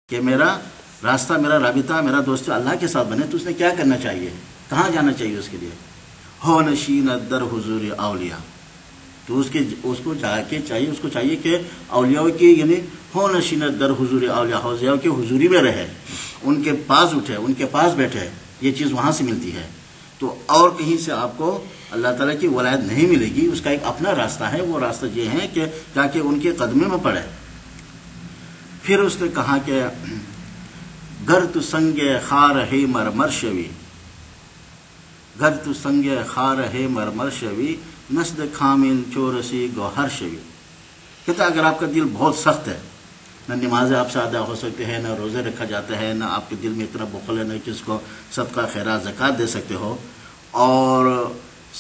کہ میرا راستہ، میرا رابطہ، میرا دوست اللہ کے ساتھ بنے تو اس نے کیا کرنا چاہیے، کہاں جانا چاہیے اس کے لیے؟ ہو نشین در حضور اولیاء، تو اس کو جا کے چاہیے، اس کو چاہیے کہ اولیاء کی یعنی ہو نشین در حضور اولیاء، اولیاء کی حضوری میں رہے، ان کے پاس اٹھے، ان کے پاس بیٹھے، یہ چیز وہاں سے ملتی ہے۔ تو اور کہیں سے آپ کو اللہ تعالیٰ کی ولایت نہیں ملے گی، اس کا ایک اپنا راستہ ہے، وہ راستہ یہ ہے کہ تاکہ ان کے قدمے میں پڑے۔ پھر اس نے کہا کہ گر تو سنگ خار ہے مرمر شوی، گر تو سنگ خار ہے مرمر شوی، نسد کامل چورسی گوہر شوی۔ کہتا اگر آپ کا دل بہت سخت ہے، نہ نمازیں آپ سے ادا ہو سکتے ہیں، نہ روزے رکھا جاتا ہے، نہ آپ کے دل میں اتنا بخل ہے، نہ کس کو صدقہ خیرات زکوٰۃ دے سکتے ہو، اور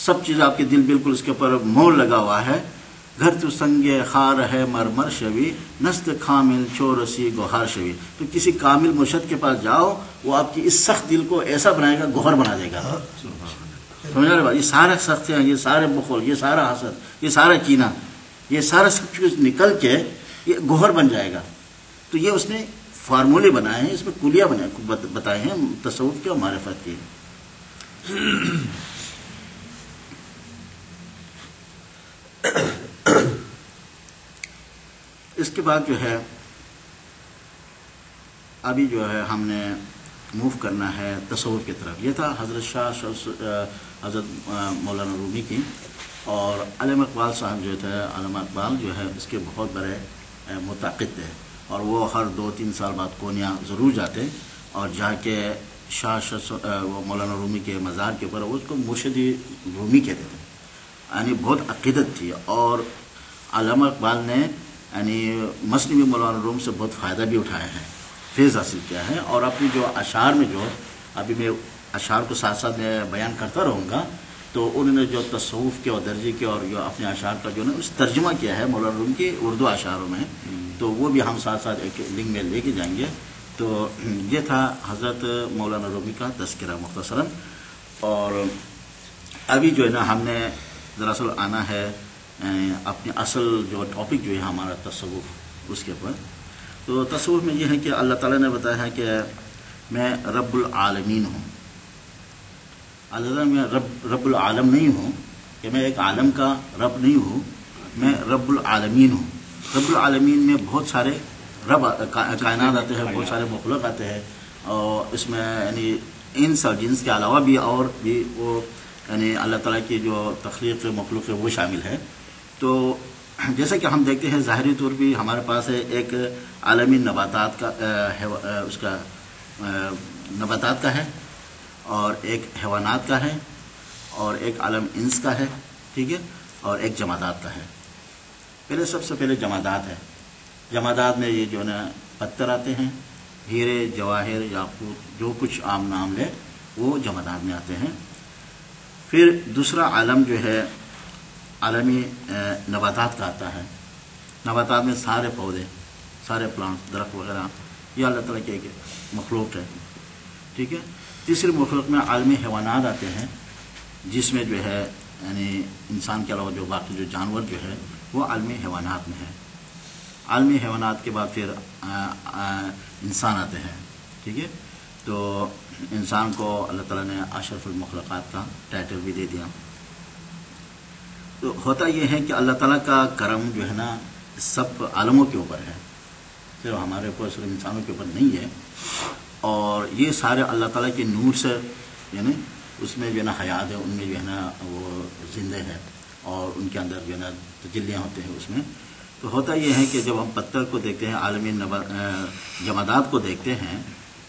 سب چیز آپ کے دل بالکل اس کے اوپر مور لگا ہوا ہے، گھر تو سنگ خار ہے مرمر شوی، نسل کامل چورسی گوہر شوی، تو کسی کامل مرشد کے پاس جاؤ، وہ آپ کی اس سخت دل کو ایسا بنائے گا، گوہر بنا دے گا۔ سمجھ رہے بات؟ یہ سارے سخت ہیں، یہ سارے بخل، یہ سارا حسد، یہ سارا کینہ، یہ سارا سب چیز نکل کے یہ گوہر بن جائے گا۔ تو یہ اس نے فارمولے بنائے ہیں، اس میں کلیہ بتائے ہیں تصوف کے اور معرفت کے۔ اس کے بعد جو ہے ابھی جو ہے ہم نے موو کرنا ہے تصوف کی طرف۔ یہ تھا حضرت مولانا رومی کی، اور علامہ اقبال صاحب جو تھے، علامہ اقبال جو ہے اس کے بہت بڑے متعقد تھے، اور وہ ہر 2-3 سال بعد کونیا ضرور جاتے اور جا کے مولانا رومی کے مزار کے اوپر اس کو مرشدی رومی کہتے تھے، یعنی بہت عقیدت تھی۔ اور علامہ اقبال نے یعنی مسلم مولانا روم سے بہت فائدہ بھی اٹھایا ہے، فیض حاصل کیا ہے، اور اپنی جو اشعار میں جو ابھی میں اشعار کو ساتھ ساتھ میں بیان کرتا رہوں گا، تو انہوں نے جو تصوف کے اور درجے کے اور جو اپنے اشعار کا جو اس ترجمہ کیا ہے مولانا روم کے اردو اشعاروں میں، تو وہ بھی ہم ساتھ ساتھ ایک لنک میں لے کے جائیں گے۔ تو یہ تھا حضرت مولانا رومی کا تذکرہ مختصراً۔ اور ابھی جو ہے نا ہم نے دراصل آنا ہے اپنے اصل جو ٹاپک جو ہے ہمارا تصوف، اس کے اوپر۔ تو تصوف میں یہ ہے کہ اللہ تعالیٰ نے بتایا ہے کہ میں رب العالمین ہوں۔ اللہ تعالیٰ میں رب العالم نہیں ہوں، کہ میں ایک عالم کا رب نہیں ہوں، میں رب العالمین ہوں۔ رب العالمین میں بہت سارے رب کائنات آتے ہیں، بہت سارے مخلوق آتے ہیں، اور اس میں یعنی انس اور جنس کے علاوہ بھی اور بھی وہ یعنی اللہ تعالیٰ کی جو تخلیق مخلوق ہے وہ شامل ہے۔ تو جیسا کہ ہم دیکھتے ہیں ظاہری طور بھی ہمارے پاس ہے ایک عالمی نباتات کا اس کا نباتات کا ہے، اور ایک حیوانات کا ہے، اور ایک عالم انس کا ہے، ٹھیک ہے، اور ایک جمادات کا ہے۔ پہلے سب سے پہلے جمادات ہے۔ جمادات میں یہ جو ہے نا پتھر آتے ہیں، ہیرے، جواہر، یاقوت، جو کچھ عام نام لے وہ جمادات میں آتے ہیں۔ پھر دوسرا عالم جو ہے عالمی نباتات کا آتا ہے۔ نباتات میں سارے پودے، سارے پلانٹ، درخت وغیرہ، یہ اللہ تعالیٰ کے ایک مخلوق ہے، ٹھیک ہے۔ تیسری مخلوق میں عالمی حیوانات آتے ہیں، جس میں جو ہے یعنی انسان کے علاوہ جو باقی جو جانور جو ہے وہ عالمی حیوانات میں ہے۔ عالمی حیوانات کے بعد پھر انسان آتے ہیں، ٹھیک ہے۔ تو انسان کو اللہ تعالیٰ نے اشرف المخلوقات کا ٹائٹل بھی دے دیا۔ تو ہوتا یہ ہے کہ اللہ تعالیٰ کا کرم جو ہے نا سب عالموں کے اوپر ہے، صرف ہمارے اوپر، صرف انسانوں کے اوپر نہیں ہے، اور یہ سارے اللہ تعالیٰ کے نور سے یعنی اس میں جو ہے نا حیات ہے، ان میں جو ہے نا وہ زندے ہے، اور ان کے اندر جو ہے نا تجلیاں ہوتے ہیں اس میں۔ تو ہوتا یہ ہے کہ جب ہم پتھر کو دیکھتے ہیں، عالمی جمادات کو دیکھتے ہیں،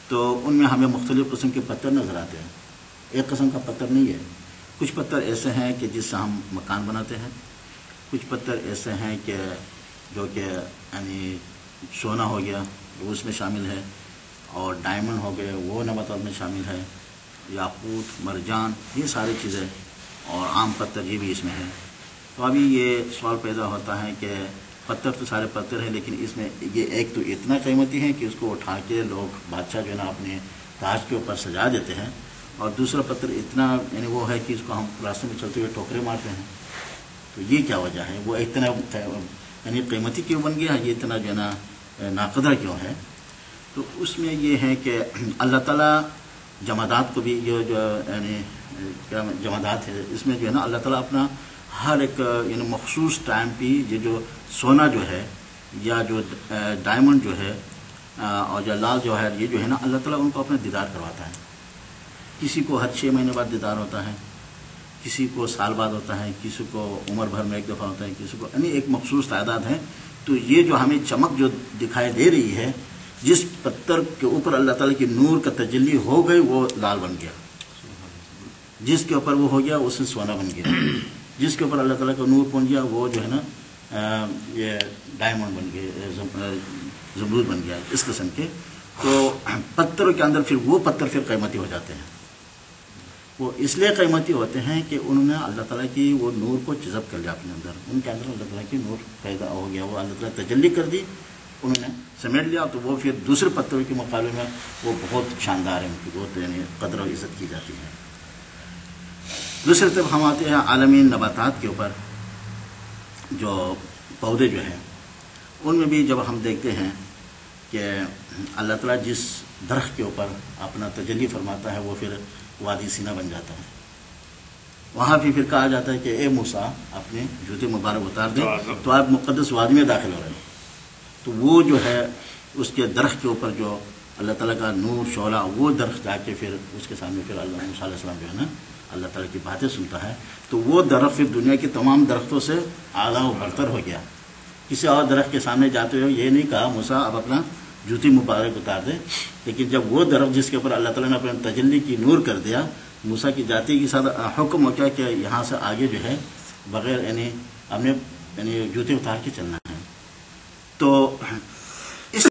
تو ان میں ہمیں مختلف قسم کے پتھر نظر آتے ہیں، ایک قسم کا پتھر نہیں ہے۔ کچھ پتھر ایسے ہیں کہ جس سے ہم مکان بناتے ہیں، کچھ پتھر ایسے ہیں کہ جو کہ یعنی سونا ہو گیا وہ اس میں شامل ہے، اور ڈائمنڈ ہو گئے وہ نباتات میں شامل ہے، یاقوت، مرجان، یہ ساری چیزیں، اور عام پتھر یہ بھی اس میں ہے۔ تو ابھی یہ سوال پیدا ہوتا ہے کہ پتھر تو سارے پتھر ہیں، لیکن اس میں یہ ایک تو اتنا قیمتی ہے کہ اس کو اٹھا کے لوگ بادشاہ جو ہے نا اپنے تاج کے اوپر سجا دیتے ہیں، اور دوسرا پتھر اتنا یعنی وہ ہے کہ اس کو ہم راستے میں چلتے ہوئے ٹھوکرے مارتے ہیں۔ تو یہ کیا وجہ ہے؟ وہ اتنا یعنی قیمتی کیوں بن گیا، یہ اتنا جو ہے نا ناقدر کیوں ہے؟ تو اس میں یہ ہے کہ اللہ تعالیٰ جمادات کو بھی جو یعنی کیا جمادات ہے اس میں جو ہے نا اللہ تعالیٰ اپنا ہر ایک یعنی مخصوص ٹائم پہ یہ جو سونا جو ہے یا جو ڈائمنڈ جو ہے اور جو لال جوہر یہ جو ہے نا اللہ تعالیٰ ان کو اپنا دیدار کرواتا ہے. کسی کو ہر 6 مہینے بعد دیدار ہوتا ہے, کسی کو سال بعد ہوتا ہے, کسی کو عمر بھر میں ایک دفعہ ہوتا ہے, کسی کو یعنی ایک مخصوص تعداد ہے. تو یہ جو ہمیں چمک جو دکھائی دے رہی ہے جس پتھر کے اوپر اللہ تعالیٰ کی نور کا تجلی ہو گئی وہ لال بن گیا, جس کے اوپر وہ ہو گیا اس سے سونا بن گیا, جس کے اوپر اللہ تعالیٰ کا نور پہنچ گیا وہ جو ہے نا یہ ڈائمنڈ بن گیا, زمرد بن گیا, اس قسم کے. تو پتھروں کے اندر پھر وہ پتھر پھر قیمتی ہو جاتے ہیں. وہ اس لیے قیمتی ہوتے ہیں کہ انہوں نے اللہ تعالیٰ کی وہ نور کو جذب کر لیا اپنے اندر, ان کے اندر اللہ تعالیٰ کی نور پیدا ہو گیا, وہ اللہ تعالیٰ تجلی کر دی, انہوں نے سمیٹ لیا. تو وہ پھر دوسرے پتھروں کے مقابلے میں وہ بہت شاندار ہیں, ان کی بہت یعنی قدر و عزت کی جاتی ہے. دوسری طرف ہم آتے ہیں عالمی نباتات کے اوپر. جو پودے جو ہیں ان میں بھی جب ہم دیکھتے ہیں کہ اللہ تعالیٰ جس درخت کے اوپر اپنا تجلی فرماتا ہے وہ پھر وادی سینا بن جاتا ہے. وہاں بھی پھر کہا جاتا ہے کہ اے موسیٰ اپنے جوتے مبارک اتار دیں تو آپ مقدس وادی میں داخل ہو رہے ہیں. تو وہ جو ہے اس کے درخت کے اوپر جو اللہ تعالیٰ کا نور شعلہ, وہ درخت جا کے پھر اس کے سامنے پھر اللہ موسیٰ علیہ السلام جو ہے نا اللہ تعالیٰ کی باتیں سنتا ہے. تو وہ درخت پھر دنیا کے تمام درختوں سے اعلیٰ و برتر ہو گیا. کسی اور درخت کے سامنے جاتے ہوئے یہ نہیں کہا موسیٰ اب اپنا جوتی مبارک اتار دے, لیکن جب وہ درخت جس کے اوپر اللہ تعالیٰ نے اپنے تجلی کی نور کر دیا, موسیٰ کی جاتی کے ساتھ حکم ہو گیا کہ یہاں سے آگے جو ہے بغیر یعنی اپنے یعنی جوتے اتار کے چلنا ہے. تو